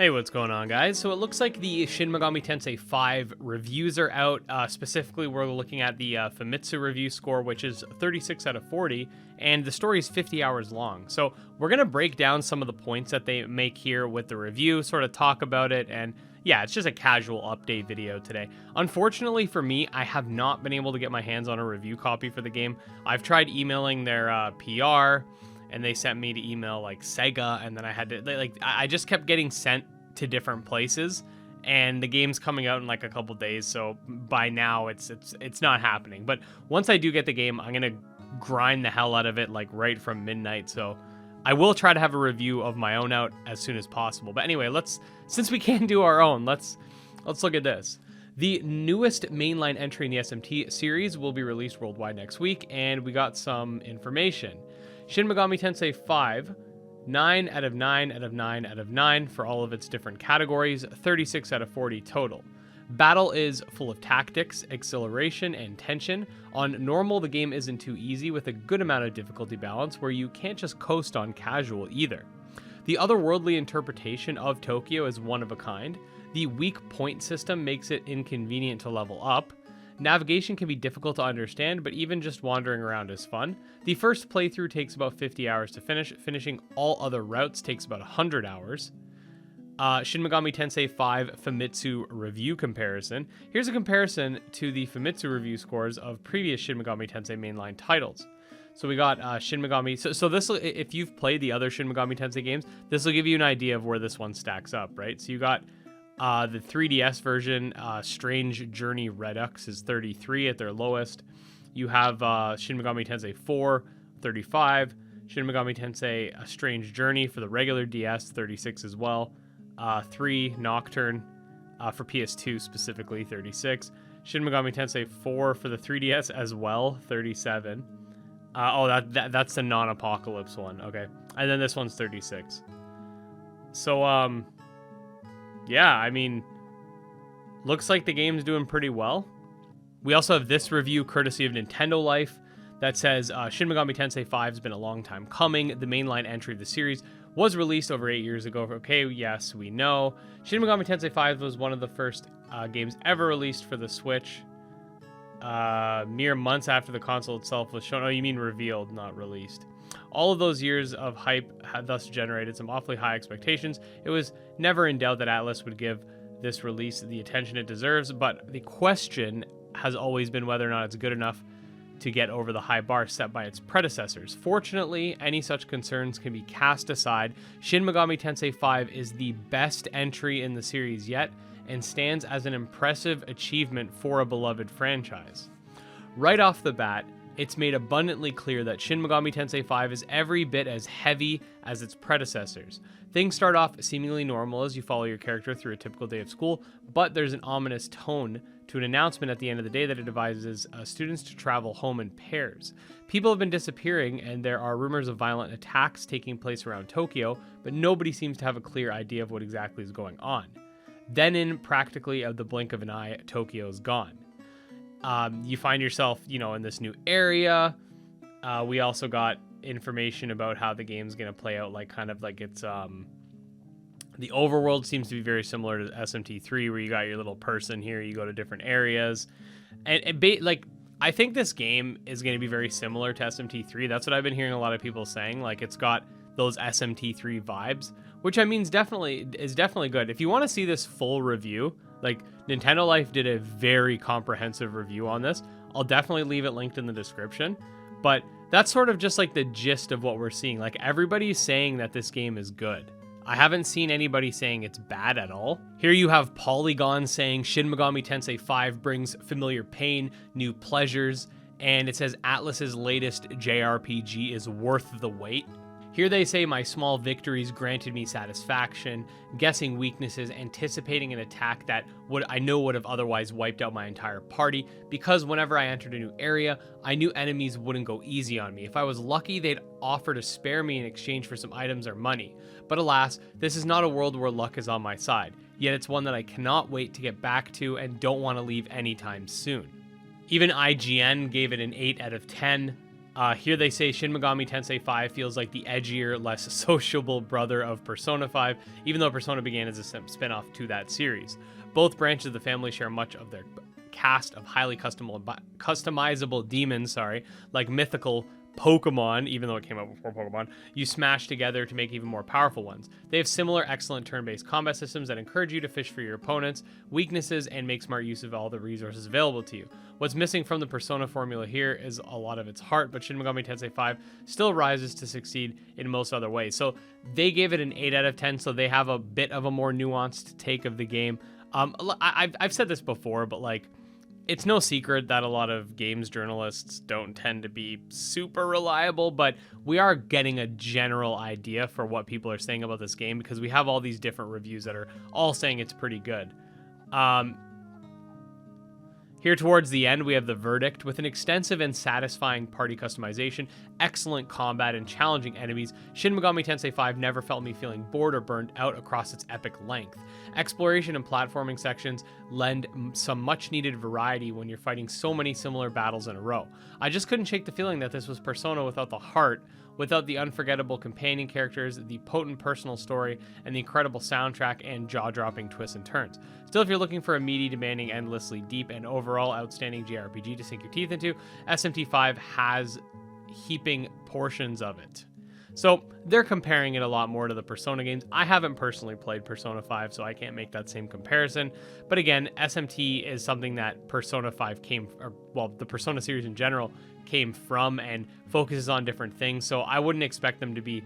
Hey, what's going on, guys? So it looks like the Shin Megami Tensei 5 reviews are out. Specifically, we're looking at the Famitsu review score, which is 36 out of 40, and the story is 50 hours long. So we're going to break down some of the points that they make here with the review, sort of talk about it, and yeah, it's just a casual update video today. Unfortunately for me, I have not been able to get my hands on a review copy for the game. I've tried emailing their PR, and they sent me to email like Sega, and then I had to I just kept getting sent to different places, and the game's coming out in like a couple days, so by now it's not happening. But once I do get the game, I'm gonna grind the hell out of it like right from midnight, so I will try to have a review of my own out as soon as possible. But anyway, since we can't do our own, let's look at this. The newest mainline entry in the SMT series will be released worldwide next week, and we got some information. Shin Megami Tensei 5, 9 out of 9 out of 9 out of 9 for all of its different categories, 36 out of 40 total. Battle is full of tactics, exhilaration, and tension. On normal, the game isn't too easy, with a good amount of difficulty balance where you can't just coast on casual either. The otherworldly interpretation of Tokyo is one of a kind. The weak point system makes it inconvenient to level up. Navigation can be difficult to understand, but even just wandering around is fun. The first playthrough takes about 50 hours to finish. Finishing all other routes takes about 100 hours. Shin Megami Tensei 5 Famitsu review comparison. Here's a comparison to the Famitsu review scores of previous Shin Megami Tensei mainline titles. So we got Shin Megami. So this, if you've played the other Shin Megami Tensei games, this will give you an idea of where this one stacks up, right? So you got the 3DS version, Strange Journey Redux is 33 at their lowest. You have Shin Megami Tensei 4, 35. Shin Megami Tensei A Strange Journey for the regular DS, 36 as well. 3, Nocturne, for PS2 specifically, 36. Shin Megami Tensei 4 for the 3DS as well, 37. That's the non-apocalypse one, okay. And then this one's 36. So, yeah, I mean, looks like the game's doing pretty well. We also have this review courtesy of Nintendo Life that says Shin Megami Tensei 5 has been a long time coming. The mainline entry of the series was released over 8 years ago. Okay, yes, we know. Shin Megami Tensei 5 was one of the first games ever released for the Switch. Mere months after the console itself was shown. Oh, you mean revealed, not released. All of those years of hype had thus generated some awfully high expectations. It was never in doubt that Atlus would give this release the attention it deserves, but the question has always been whether or not it's good enough to get over the high bar set by its predecessors. Fortunately, any such concerns can be cast aside. Shin Megami Tensei 5 is the best entry in the series yet, and stands as an impressive achievement for a beloved franchise. Right off the bat, it's made abundantly clear that Shin Megami Tensei 5 is every bit as heavy as its predecessors. Things start off seemingly normal as you follow your character through a typical day of school, but there's an ominous tone to an announcement at the end of the day that advises students to travel home in pairs. People have been disappearing, and there are rumors of violent attacks taking place around Tokyo, but nobody seems to have a clear idea of what exactly is going on. Then in practically of the blink of an eye, Tokyo's gone. You find yourself, in this new area. We also got information about how the game's going to play out, it's, the overworld seems to be very similar to SMT 3, where you got your little person here, you go to different areas. I think this game is going to be very similar to SMT 3. That's what I've been hearing a lot of people saying. Like, it's got those SMT 3 vibes, which I mean is definitely good. If you want to see this full review, like, Nintendo Life did a very comprehensive review on this. I'll definitely leave it linked in the description. But that's sort of just like the gist of what we're seeing. Like, everybody's saying that this game is good. I haven't seen anybody saying it's bad at all. Here you have Polygon saying Shin Megami Tensei 5 brings familiar pain, new pleasures, and it says Atlus's latest JRPG is worth the wait. Here they say my small victories granted me satisfaction, guessing weaknesses, anticipating an attack that I know would have otherwise wiped out my entire party, because whenever I entered a new area, I knew enemies wouldn't go easy on me. If I was lucky, they'd offer to spare me in exchange for some items or money. But alas, this is not a world where luck is on my side, yet it's one that I cannot wait to get back to and don't want to leave anytime soon. Even IGN gave it an 8 out of 10. Here they say Shin Megami Tensei 5 feels like the edgier, less sociable brother of Persona 5, even though Persona began as a spin-off to that series. Both branches of the family share much of their cast of highly customizable demons, like mythical Pokemon, even though it came out before Pokemon, you smash together to make even more powerful ones. They have similar excellent turn-based combat systems that encourage you to fish for your opponents' weaknesses and make smart use of all the resources available to you. What's missing from the Persona formula here is a lot of its heart, but Shin Megami Tensei 5 still rises to succeed in most other ways. So they gave it an 8 out of 10, so they have a bit of a more nuanced take of the game. I've said this before, but like, it's no secret that a lot of games journalists don't tend to be super reliable, but we are getting a general idea for what people are saying about this game because we have all these different reviews that are all saying it's pretty good. Here towards the end, we have the verdict. With an extensive and satisfying party customization, excellent combat, and challenging enemies, Shin Megami Tensei 5 never felt me feeling bored or burnt out across its epic length. Exploration and platforming sections lend some much-needed variety when you're fighting so many similar battles in a row. I just couldn't shake the feeling that this was Persona without the heart, without the unforgettable companion characters, the potent personal story, and the incredible soundtrack and jaw-dropping twists and turns. Still, if you're looking for a meaty, demanding, endlessly deep, and overall outstanding JRPG to sink your teeth into, SMT 5 has heaping portions of it. So they're comparing it a lot more to the Persona games. I haven't personally played Persona 5, so I can't make that same comparison. But again, SMT is something that Persona 5 the Persona series in general came from and focuses on different things. So I wouldn't expect them to be,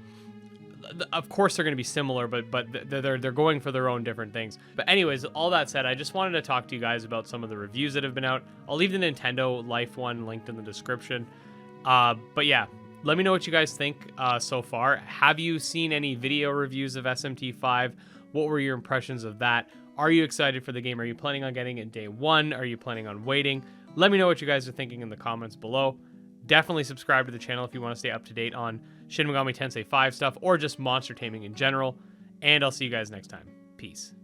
of course they're going to be similar, but they're going for their own different things. But anyways, all that said, I just wanted to talk to you guys about some of the reviews that have been out. I'll leave the Nintendo Life one linked in the description. But yeah, let me know what you guys think so far. Have you seen any video reviews of SMT 5? What were your impressions of that? Are you excited for the game? Are you planning on getting it day one? Are you planning on waiting? Let me know what you guys are thinking in the comments below. Definitely subscribe to the channel if you want to stay up to date on Shin Megami Tensei 5 stuff or just monster taming in general. And I'll see you guys next time. Peace.